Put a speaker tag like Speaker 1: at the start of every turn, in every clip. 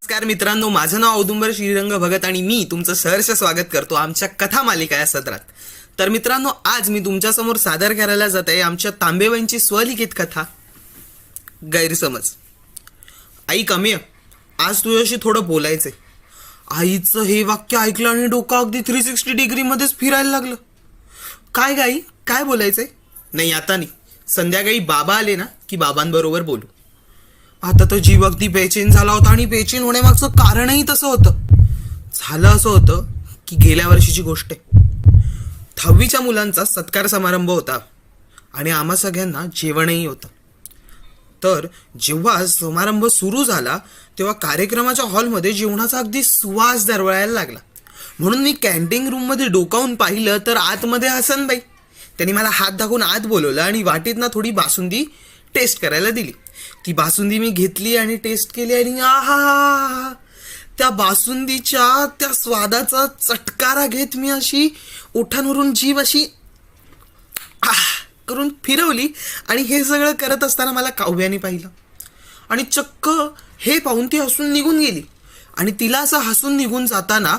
Speaker 1: नमस्कार मित्रांनो, माझं नाव औदुंबर श्रीरंग भगत आणि मी तुमचं सहर्ष स्वागत करतो आमच्या कथा मालिका या सत्रात. तर मित्रांनो, आज मी तुमच्यासमोर सादर करायला जात आहे आमच्या तांबेबाईंची स्वलिखित कथा गैरसमज. आई कमी आज तुझ्याशी थोडं बोलायचंय. आईचं हे वाक्य ऐकलं आणि डोकं अगदी 360 डिग्रीमध्येच फिरायला लागलं. काय गाई, काय बोलायचंय? नाही आता नाही, संध्याकाळी बाबा आले ना की बाबांबरोबर बोलू. आता तर जीव अगदी बेचैन झाला होता आणि बेचैन होण्यामागचं कारणही तसं होतं. झालं असं होतं की गेल्या वर्षीची गोष्ट आहे. 10वीच्या मुलांचा सत्कार समारंभ होता आणि आम्हा सगळ्यांना जेवणही होतं. तर जेव्हा समारंभ सुरू झाला तेव्हा कार्यक्रमाच्या हॉलमध्ये जेवणाचा अगदी सुवास दरवळायला लागला. म्हणून मी कॅन्टीन रूममध्ये डोकावून पाहिलं तर आतमध्ये हसनबाई. त्यांनी मला हात दाखवून आत बोलवलं आणि वाटीतनं थोडी बासुंदी टेस्ट करायला दिली. ती बासुंदी मी घेतली आणि टेस्ट केली आणि आहा, त्या बासुंदीच्या त्या स्वादाचा चटकारा घेत मी अशी ओठांवरून जीभ अशी करून फिरवली. आणि हे सगळं करत असताना मला काव्याने पाहिलं आणि चक्क हे पाहून ती हसून निघून गेली. आणि तिला असं हसून निघून जाताना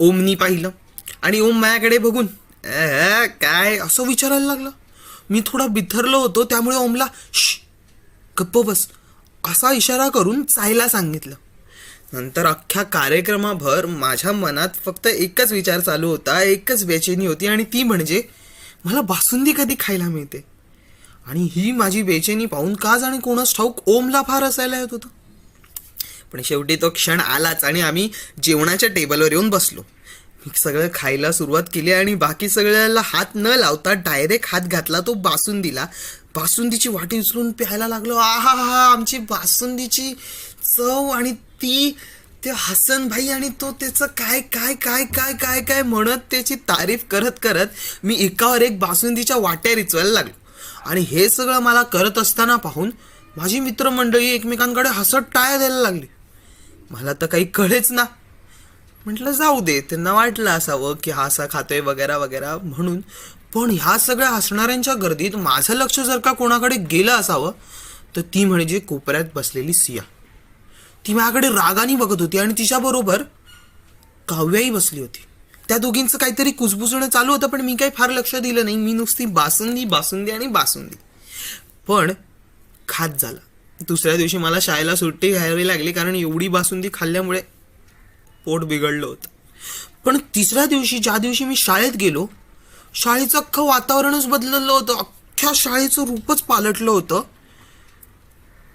Speaker 1: ओमनी पाहिलं आणि ओम माझ्याकडे बघून काय असं विचारायला लागलं. मी थोडा बिथरलो होतो त्यामुळे ओमला गप्प बस असा इशारा करून चायला सांगितलं. नंतर अख्ख्या कार्यक्रमाभर माझ्या मनात फक्त एकच विचार चालू होता, एकच बेचैनी होती आणि ती म्हणजे मला बासुंदी कधी खायला मिळते. आणि ही माझी बेचैनी पाहून का जाणे कोणास ठाऊक ओमला फार असायला येत होतं. पण शेवटी तो क्षण आलाच आणि आम्ही जेवणाच्या टेबलवर येऊन बसलो. मी सगळं खायला सुरुवात केली आणि बाकी सगळ्याला हात न लावता डायरेक्ट हात घातला तो बासुंदीला. बासुंदीची वाटी उचलून प्यायला लागलो. आहा हा, आमची बासुंदीची चव आणि ते हसन भाई आणि तो त्याचं काय काय काय काय काय काय म्हणत त्याची तारीफ करत करत मी एकावर एक बासुंदीच्या वाट्या रिचवायला लागलो. आणि हे सगळं मला करत असताना पाहून माझी मित्रमंडळी एकमेकांकडे हसत टाळ्या द्यायला लागली. मला तर काही कळेच ना. म्हटलं जाऊ दे, त्यांना वाटलं असावं की हा असा खातोय वगैरे वगैरे म्हणून. पण ह्या सगळ्या हसणाऱ्यांच्या गर्दीत माझं लक्ष जर का कोणाकडे गेलं असावं तर ती म्हणजे कोपऱ्यात बसलेली सिया. ती माझ्याकडे रागाने बघत होती आणि तिच्याबरोबर काव्याही बसली होती. त्या दोघींचं काहीतरी कुजबुजणं चालू होतं पण मी काही फार लक्ष दिलं नाही. मी नुसती बासुंदी बासुंदी आणि बासुंदी पण खात झाला. दुसऱ्या दिवशी मला शाळेला सुट्टी घ्यावी लागली कारण एवढी बासुंदी खाल्ल्यामुळे पोट बिघडलं होतं. पण तिसऱ्या दिवशी ज्या दिवशी मी शाळेत गेलो, शाळेचं अख्खं वातावरणच बदललं होतं. अख्ख्या शाळेचं रूपच पालटलं होतं.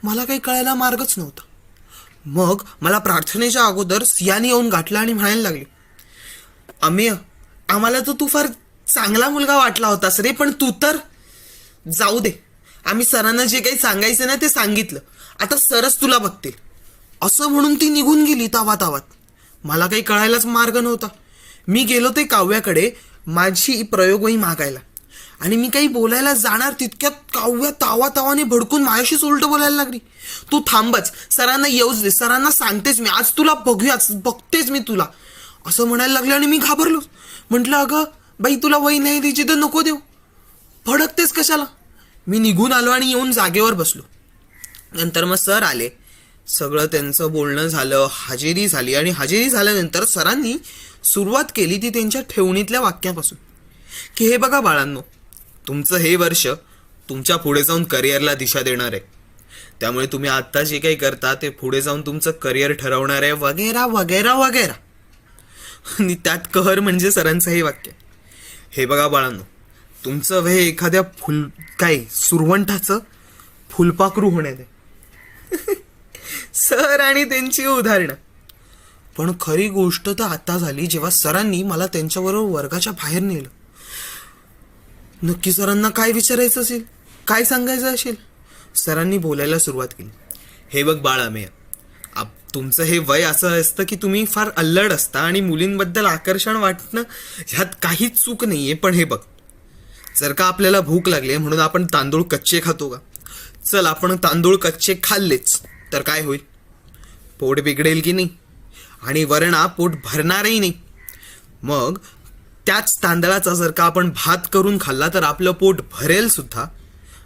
Speaker 1: मला काही कळायला मार्गच नव्हता. मग मला प्रार्थनेच्या अगोदर सियाने येऊन गाठला आणि म्हणायला लागली, अमेय आम्हाला तर तू फार चांगला मुलगा वाटला होतास रे, पण तू तर जाऊ दे. आम्ही सरांना जे काही सांगायचं ना ते सांगितलं, आता सरच तुला बघतील. असं म्हणून ती निघून गेली तावातावात. मला काही कळायलाच मार्ग नव्हता. मी गेलो ते काव्याकडे माझी प्रयोगवही मागायला आणि मी काही बोलायला जाणार तितक्यात काव्या तावातावाने भडकून माझ्याशीच उलट बोलायला लागली. तू थांबच, सरांना येऊच दे, सरांना सांगतेच मी, आज तुला बघतेच मी तुला, असं म्हणायला लागले. आणि मी घाबरलो. म्हटलं अगं बाई, तुला वही नाही द्यायची तर नको देऊ, भडकतेस कशाला. मी निघून आलो आणि येऊन जागेवर बसलो. नंतर मग सर आले. सगळं त्यांचं बोलणं झालं, हजेरी झाली आणि हजेरी झाल्यानंतर सरांनी सुरुवात केली ती त्यांच्या ठेवणीतल्या वाक्यापासून की हे बघा बाळांनो, तुमचं हे वर्ष तुमच्या पुढे जाऊन करिअरला दिशा देणार आहे. त्यामुळे तुम्ही आत्ता जे काही करता ते पुढे जाऊन तुमचं करिअर ठरवणार आहे वगैरा वगैरा वगैरा. आणि त्यात कहर म्हणजे सरांचं हे वाक्य, हे बघा बाळांनो, तुमचं वय एखाद्या सुरवंटाचं फुलपाखरू होण्यात आहे. सर आणि त्यांची उदाहरणं. पण खरी गोष्ट तर आता झाली जेव्हा सरांनी मला त्यांच्याबरोबर वर्गाच्या बाहेर नेलं. नक्की सरांना काय विचारायचं असेल, काय सांगायचं असेल. सरांनी बोलायला सुरुवात केली, हे बघ बाळा मेय, तुमचं हे वय असं असतं की तुम्ही फार अल्लड असता आणि मुलींबद्दल आकर्षण वाटणं ह्यात काहीच चूक नाहीये. पण हे बघ, जर का आपल्याला भूक लागली म्हणून आपण तांदूळ कच्चे खातो का? चल आपण तांदूळ कच्चे खाल्लेच तर काय होईल? पोट बिघडेल की नाही? आणि वरणा पोट भरणारही नाही. मग त्याच तांदळाचा जर का आपण भात करून खाल्ला तर आपलं पोट भरेल सुद्धा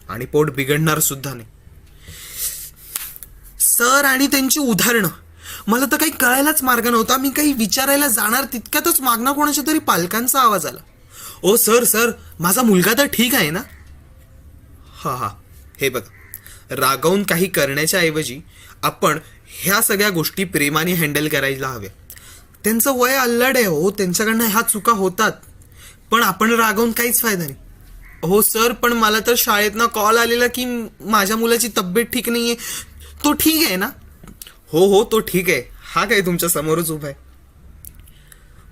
Speaker 1: आणि पोट बिघडणार सुद्धा नाही. सर आणि त्यांची उदाहरणं मला तर काही कळायलाच मार्ग नव्हता. मी काही विचारायला जाणार तितक्यातच मागणं कोणाच्या तरी पालकांचा आवाज आला. ओ सर सर, माझा मुलगा तर ठीक आहे ना? हा, हे बघा, रागावून काही करण्याच्या ऐवजी आपण ह्या सगळ्या गोष्टी प्रेमाने हँडल करायला हव्या. त्यांचं वय अल्लड आहे हो, त्यांच्याकडनं ह्या चुका होतात, पण आपण रागावून काहीच फायदा नाही. हो सर, पण मला तर शाळेतनं कॉल आलेला की माझ्या मुलाची तब्येत ठीक नाहीये. तो ठीक आहे ना? हो तो ठीक आहे. हा काय तुमच्या समोरच उभा आहे?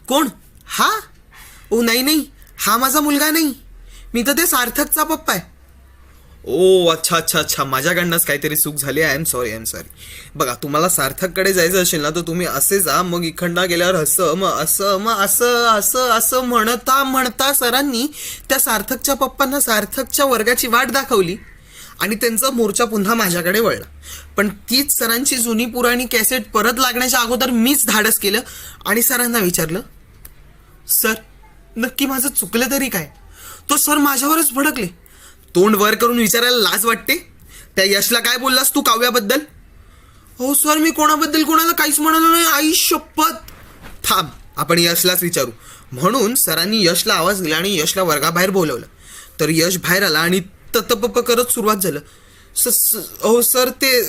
Speaker 1: कोण? हा? ओ नाही, हा माझा मुलगा नाही. मी तर ते सार्थकचा पप्पा आहे. ओ अच्छा, माझ्याकडनंच काहीतरी चूक झाली. I am sorry. बघा, तुम्हाला सार्थककडे जायचं असेल ना तर तुम्ही असे जा, मग इखंडा गेल्यावर असं म्हणता सरांनी त्या सार्थकच्या पप्पांना सार्थकच्या वर्गाची वाट दाखवली आणि त्यांचा मोर्चा पुन्हा माझ्याकडे वळला. पण तीच सरांची जुनी पुराणी कॅसेट परत लागण्याच्या अगोदर मीच धाडस केलं आणि सरांना विचारलं, सर नक्की माझं चुकलं तरी काय? तो सर माझ्यावरच भडकले. तोंड वर करून विचारायला लाज वाटते? त्या यशला काय बोललास तू काव्याबद्दल? हो सर, मी कोणाला काहीच म्हणालो नाही. आई शपथ. थांब, आपण यशलाच विचारू. म्हणून सरांनी यशला आवाज दिला आणि यशला वर्गाबाहेर बोलवलं. तर यश बाहेर आला आणि ततपप करत सुरुवात झालं. हो सर, ते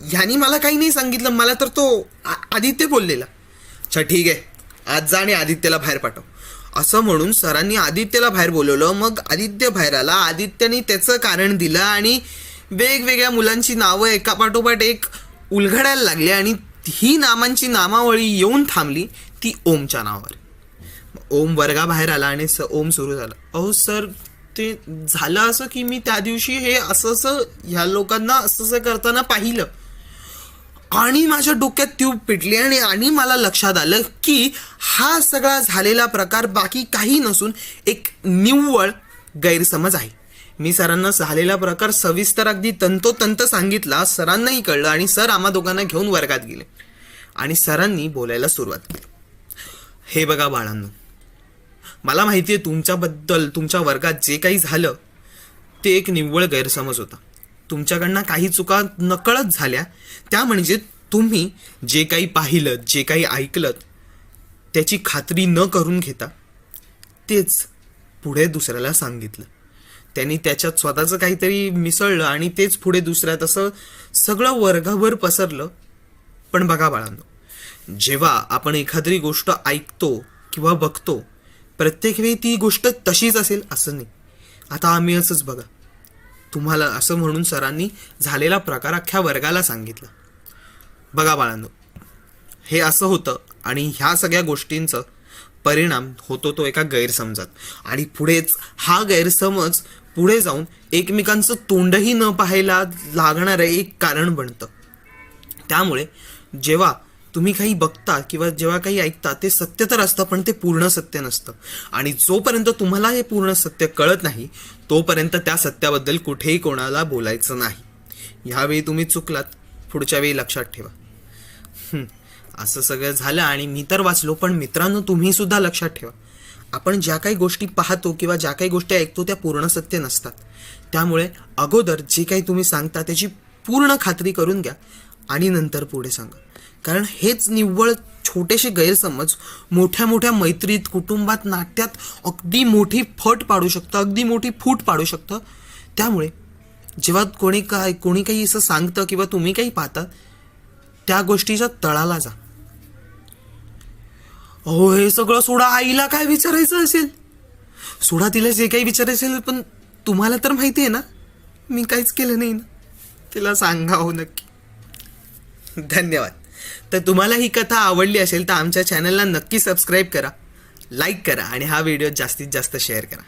Speaker 1: ह्यानी मला काही नाही सांगितलं. मला तर तो आदित्य बोललेला. अच्छा ठीक आहे, आज जा आणि आदित्यला बाहेर पाठव. असं म्हणून सरांनी आदित्यला बाहेर बोलवलं. मग आदित्य बाहेर आला. आदित्यने त्याचं कारण दिलं आणि वेगवेगळ्या मुलांची नावं एकापाठोपाठ एक उलगडायला लागली आणि ही नामांची नामावळी येऊन थांबली ती ओमच्या नावावर. ओम वर्गाबाहेर आला आणि ओम सुरू झाला. अहो सर, ते झालं असं की मी त्या दिवशी हे असं ह्या लोकांना असं करताना पाहिलं आणि माझ्या डोक्यात ट्यूब पेटली आणि मला लक्षात आलं की हा सगळा झालेला प्रकार बाकी काही नसून एक निव्वळ गैरसमज आहे. मी सरांना झालेला प्रकार सविस्तर अगदी तंतोतंत सांगितला. सरांनाही कळलं आणि सर आम्हा दोघांना घेऊन वर्गात गेले आणि सरांनी बोलायला सुरुवात केली. हे बघा बाळांनो, मला माहिती आहे तुमच्याबद्दल तुमच्या वर्गात जे काही झालं ते एक निव्वळ गैरसमज होता. तुमच्याकडनं काही चुका नकळत झाल्या. त्या म्हणजे तुम्ही जे काही पाहिलं, जे काही ऐकलं त्याची खात्री न करून घेता तेच पुढे दुसऱ्याला सांगितलं. त्यांनी त्याच्यात स्वतःचं काहीतरी मिसळलं आणि तेच पुढे दुसऱ्यात असं सगळं वर्गाभर पसरलं. पण बघा बाळांनो, जेव्हा आपण एखादी गोष्ट ऐकतो किंवा बघतो प्रत्येक वेळी ती गोष्ट तशीच असेल असं नाही. आता आम्ही असंच बघा, तुम्हाला असं म्हणून सरांनी झालेला प्रकार अख्ख्या वर्गाला सांगितला. बघा बाळांनो, हे असं होतं आणि ह्या सगळ्या गोष्टींचा परिणाम होतो तो एका गैरसमजात आणि पुढेच हा गैरसमज पुढे जाऊन एकमेकांचं तोंडही न पाहायला लागणारं एक कारण बनतं. त्यामुळे जेव्हा तुम्ही काही बघता किंवा जेव्हा काही ऐकता ते सत्य तर असतं, पण ते पूर्ण सत्य नसतं. आणि जोपर्यंत तुम्हाला हे पूर्ण सत्य कळत नाही तोपर्यंत त्या सत्याबद्दल कुठेही कोणाला बोलायचं नाही. ह्यावेळी तुम्ही चुकलात, पुढच्या वेळी लक्षात ठेवा. असं सगळं झालं आणि मी तर वाचलो, पण मित्रांनो तुम्ही सुद्धा लक्षात ठेवा, आपण ज्या काही गोष्टी पाहतो किंवा ज्या काही गोष्टी ऐकतो त्या पूर्ण सत्य नसतात. त्यामुळे अगोदर जे काही तुम्ही सांगता त्याची पूर्ण खात्री करून घ्या आणि नंतर पुढे सांगा. कारण हेच निव्वळ छोटेसे गैरसमज मोठ्या मोठ्या मैत्रीत, कुटुंबात, नात्यात अगदी मोठी फट पाडू शकतं, अगदी मोठी फूट पाडू शकतं. त्यामुळे जेव्हा कोणी काही असं सांगतं किंवा तुम्ही काही पाहता त्या गोष्टीच्या तळाला जा. हो, हे सगळं सोडा, आईला काय विचारायचं असेल सोडा, तिला जे काही विचारायचं असेल. पण तुम्हाला तर माहिती आहे ना मी काहीच केलं नाही ना. तिला सांगा हो नक्की. धन्यवाद. तर तुम्हाला ही कथा आवडली असेल तर आमच्या चॅनलला नक्की सबस्क्राईब करा, लाईक करा आणि हा व्हिडिओ जास्तीत जास्त शेअर करा.